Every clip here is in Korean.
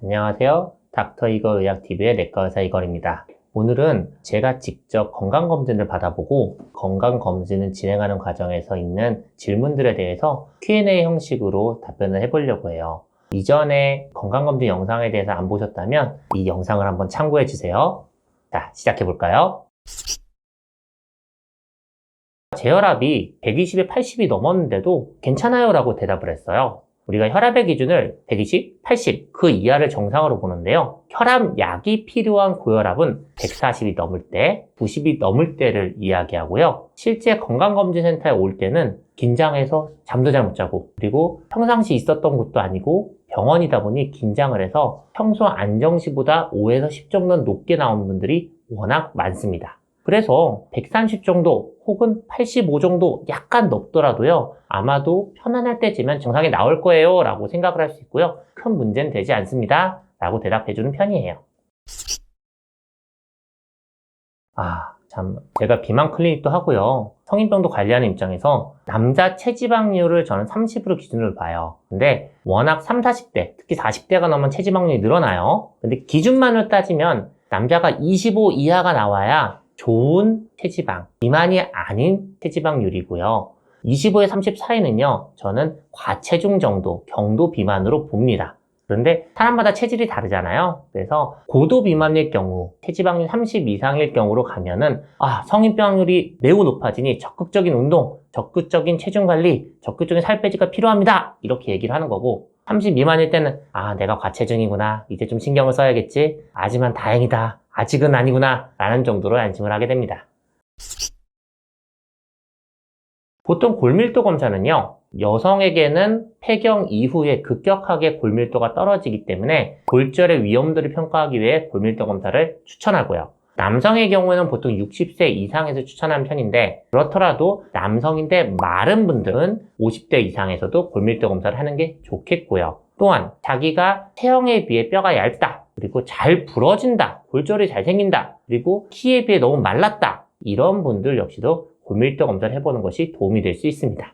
안녕하세요. 닥터 이거 의학TV의 내과의사 이걸입니다. 오늘은 제가 직접 건강검진을 받아보고 건강검진을 진행하는 과정에서 있는 질문들에 대해서 Q&A 형식으로 답변을 해보려고 해요. 이전에 건강검진 영상에 대해서 안 보셨다면 이 영상을 한번 참고해주세요. 자, 시작해볼까요? 제혈압이 120에 80이 넘었는데도 괜찮아요 라고 대답을 했어요. 우리가 혈압의 기준을 120, 80 그 이하를 정상으로 보는데요. 혈압약이 필요한 고혈압은 140이 넘을 때, 90이 넘을 때를 이야기하고요. 실제 건강검진센터에 올 때는 긴장해서 잠도 잘 못 자고, 그리고 평상시 있었던 것도 아니고 병원이다 보니 긴장을 해서 평소 안정시보다 5에서 10 정도는 높게 나온 분들이 워낙 많습니다. 그래서 130 정도 혹은 85 정도 약간 높더라도요, 아마도 편안할 때쯤엔 정상이 나올 거예요 라고 생각을 할 수 있고요. 큰 문제는 되지 않습니다 라고 대답해주는 편이에요. 제가 비만 클리닉도 하고요. 성인병도 관리하는 입장에서 남자 체지방률을 저는 30으로 기준으로 봐요. 근데 워낙 30, 40대, 특히 40대가 넘으면 체지방률이 늘어나요. 근데 기준만을 따지면 남자가 25 이하가 나와야 좋은 체지방, 비만이 아닌 체지방률이고요. 25에 30 사이는요, 저는 과체중 정도, 경도 비만으로 봅니다. 그런데 사람마다 체질이 다르잖아요. 그래서 고도 비만일 경우, 체지방률 30 이상일 경우로 가면은 성인병률이 매우 높아지니 적극적인 운동, 적극적인 체중 관리, 적극적인 살 빼기가 필요합니다. 이렇게 얘기를 하는 거고, 30 미만일 때는 내가 과체중이구나, 이제 좀 신경을 써야겠지, 하지만 다행이다, 아직은 아니구나 라는 정도로 안심을 하게 됩니다. 보통 골밀도 검사는요, 여성에게는 폐경 이후에 급격하게 골밀도가 떨어지기 때문에 골절의 위험도를 평가하기 위해 골밀도 검사를 추천하고요. 남성의 경우에는 보통 60세 이상에서 추천하는 편인데, 그렇더라도 남성인데 마른 분들은 50대 이상에서도 골밀도 검사를 하는 게 좋겠고요. 또한 자기가 체형에 비해 뼈가 얇다, 그리고 잘 부러진다, 골절이 잘 생긴다, 그리고 키에 비해 너무 말랐다, 이런 분들 역시도 골밀도 검사를 해보는 것이 도움이 될 수 있습니다.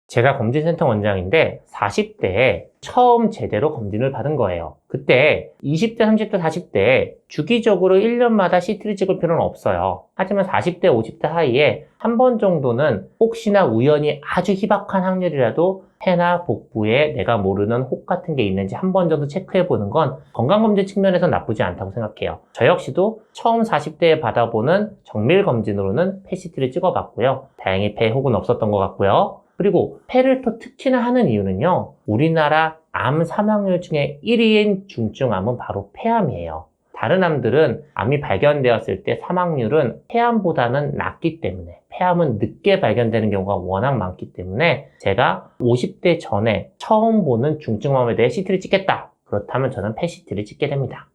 제가 검진센터 원장인데 40대에 처음 제대로 검진을 받은 거예요. 그때 20대, 30대, 40대에 주기적으로 1년마다 CT를 찍을 필요는 없어요. 하지만 40대, 50대 사이에 한 번 정도는 혹시나 우연히 아주 희박한 확률이라도 폐나 복부에 내가 모르는 혹 같은 게 있는지 한 번 정도 체크해보는 건 건강검진 측면에서 나쁘지 않다고 생각해요. 저 역시도 처음 40대에 받아보는 정밀검진으로는 폐 CT를 찍어봤고요. 다행히 폐 혹은 없었던 것 같고요. 그리고 폐를 또 특히나 하는 이유는요, 우리나라 암 사망률 중에 1위인 중증암은 바로 폐암이에요. 다른 암들은 암이 발견되었을 때 사망률은 폐암보다는 낮기 때문에, 폐암은 늦게 발견되는 경우가 워낙 많기 때문에 제가 50대 전에 처음 보는 중증암에 대해 CT를 찍겠다, 그렇다면 저는 폐 CT를 찍게 됩니다.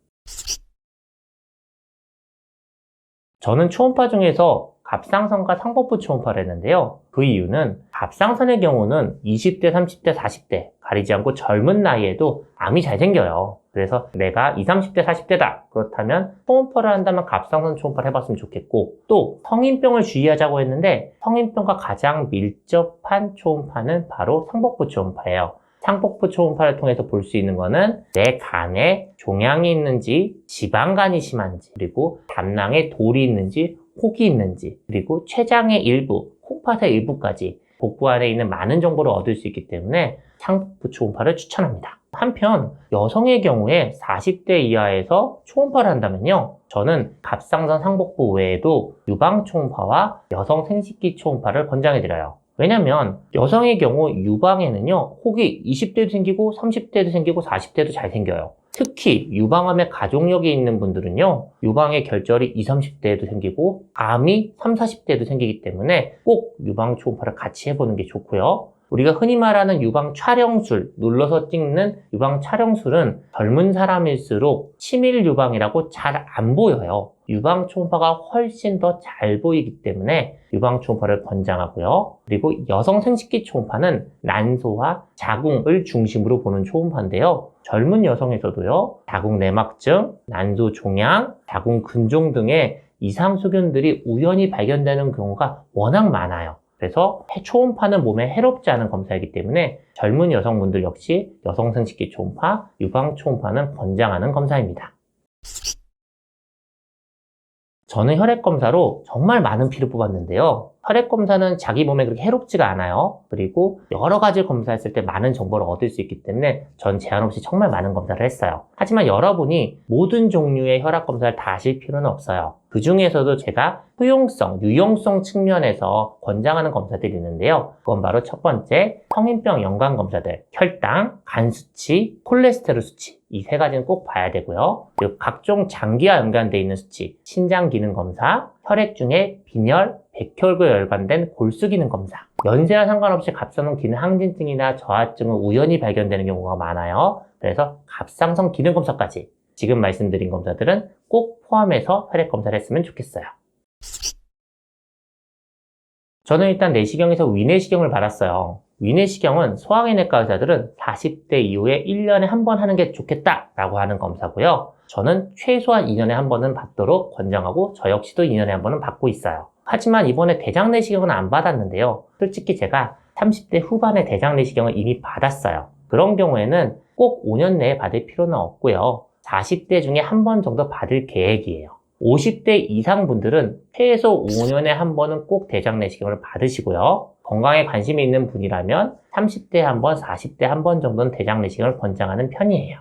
저는 초음파 중에서 갑상선과 상복부 초음파를 했는데요. 그 이유는 갑상선의 경우는 20대, 30대, 40대 가리지 않고 젊은 나이에도 암이 잘 생겨요. 그래서 내가 20, 30대, 40대다. 그렇다면 초음파를 한다면 갑상선 초음파를 해봤으면 좋겠고, 또 성인병을 주의하자고 했는데 성인병과 가장 밀접한 초음파는 바로 상복부 초음파예요. 상복부 초음파를 통해서 볼 수 있는 거는 내 간에 종양이 있는지, 지방간이 심한지, 그리고 담낭에 돌이 있는지, 혹이 있는지, 그리고 췌장의 일부, 콩팥의 일부까지 복부 안에 있는 많은 정보를 얻을 수 있기 때문에 상복부 초음파를 추천합니다. 한편 여성의 경우에 40대 이하에서 초음파를 한다면요, 저는 갑상선 상복부 외에도 유방 초음파와 여성 생식기 초음파를 권장해드려요. 왜냐면 여성의 경우 유방에는요, 혹이 20대도 생기고 30대도 생기고 40대도 잘 생겨요. 특히 유방암에 가족력이 있는 분들은요, 유방의 결절이 20, 30대에도 생기고 암이 30, 40대에도 생기기 때문에 꼭 유방 초음파를 같이 해보는 게 좋고요. 우리가 흔히 말하는 유방 촬영술, 눌러서 찍는 유방 촬영술은 젊은 사람일수록 치밀 유방이라고 잘 안 보여요. 유방 초음파가 훨씬 더 잘 보이기 때문에 유방 초음파를 권장하고요. 그리고 여성 생식기 초음파는 난소와 자궁을 중심으로 보는 초음파인데요. 젊은 여성에서도요, 자궁 내막증, 난소 종양, 자궁 근종 등의 이상 소견들이 우연히 발견되는 경우가 워낙 많아요. 그래서 초음파는 몸에 해롭지 않은 검사이기 때문에 젊은 여성분들 역시 여성생殖기 초음파, 유방 초음파는 권장하는 검사입니다. 저는 혈액검사로 정말 많은 피를 뽑았는데요. 혈액검사는 자기 몸에 그렇게 해롭지가 않아요. 그리고 여러 가지 검사했을 때 많은 정보를 얻을 수 있기 때문에 전 제한 없이 정말 많은 검사를 했어요. 하지만 여러분이 모든 종류의 혈압검사를 다 하실 필요는 없어요. 그 중에서도 제가 효용성, 유용성 측면에서 권장하는 검사들이 있는데요. 그건 바로 첫 번째, 성인병 연관검사들, 혈당, 간 수치, 콜레스테롤 수치, 이 세 가지는 꼭 봐야 되고요. 그리고 각종 장기와 연관되어 있는 수치, 신장 기능 검사, 혈액 중에 빈혈, 백혈구에 연관된 골수 기능 검사, 연세와 상관없이 갑상선 기능 항진증이나 저하증은 우연히 발견되는 경우가 많아요. 그래서 갑상선 기능 검사까지 지금 말씀드린 검사들은 꼭 포함해서 혈액 검사를 했으면 좋겠어요. 저는 일단 내시경에서 위내시경을 받았어요. 위내시경은 소화기내과 의사들은 40대 이후에 1년에 한 번 하는 게 좋겠다라고 하는 검사고요. 저는 최소한 2년에 한 번은 받도록 권장하고 저 역시도 2년에 한 번은 받고 있어요. 하지만 이번에 대장 내시경은 안 받았는데요. 솔직히 제가 30대 후반에 대장 내시경을 이미 받았어요. 그런 경우에는 꼭 5년 내에 받을 필요는 없고요. 40대 중에 한 번 정도 받을 계획이에요. 50대 이상 분들은 최소 5년에 한 번은 꼭 대장 내시경을 받으시고요. 건강에 관심이 있는 분이라면 30대에 한 번, 40대에 한 번 정도는 대장 내시경을 권장하는 편이에요.